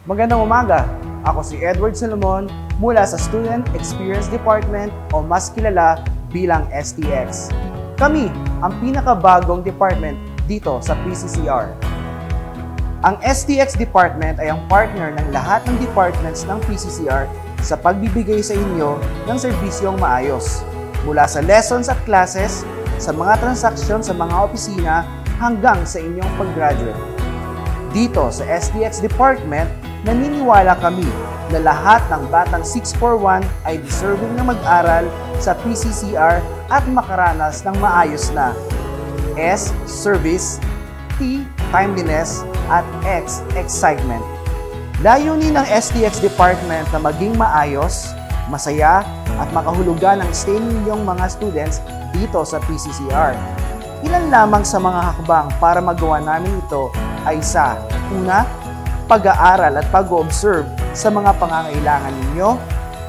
Magandang umaga! Ako si Edward Solomon mula sa Student Experience Department o mas kilala bilang STX. Kami ang pinakabagong department dito sa PCCR. Ang STX Department ay ang partner ng lahat ng departments ng PCCR sa pagbibigay sa inyo ng serbisyong maayos. Mula sa lessons at classes, sa mga transaksyon sa mga opisina, hanggang sa inyong pag-graduate. Dito sa STX Department, naniniwala kami na lahat ng batang 641 ay deserving na mag-aral sa PCCR at makaranas ng maayos na S. Service, T. Timeliness, at X. Excitement. Layunin ng STX Department na maging maayos, masaya, at makahulugan ang stay ninyong mga students dito sa PCCR. Ilan lamang sa mga hakbang para magawa namin ito ay sa una, pag-aaral at pag-observe sa mga pangangailangan ninyo.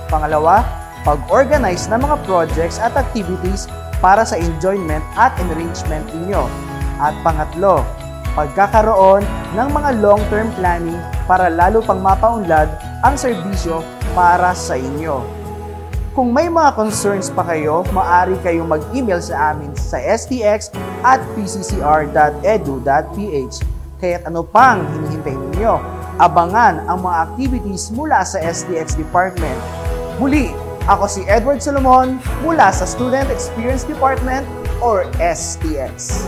Pangalawa, pag-organize ng mga projects at activities para sa enjoyment at enrichment ninyo. At pangatlo, pagkakaroon ng mga long-term planning para lalo pang mapaunlad ang serbisyo para sa inyo. Kung may mga concerns pa kayo, maaari kayong mag-email sa amin sa stx@pccr.edu.ph. Kaya't ano pang hinihintay ninyo? Abangan ang mga activities mula sa STX Department. Muli, ako si Edward Solomon mula sa Student Experience Department or STX.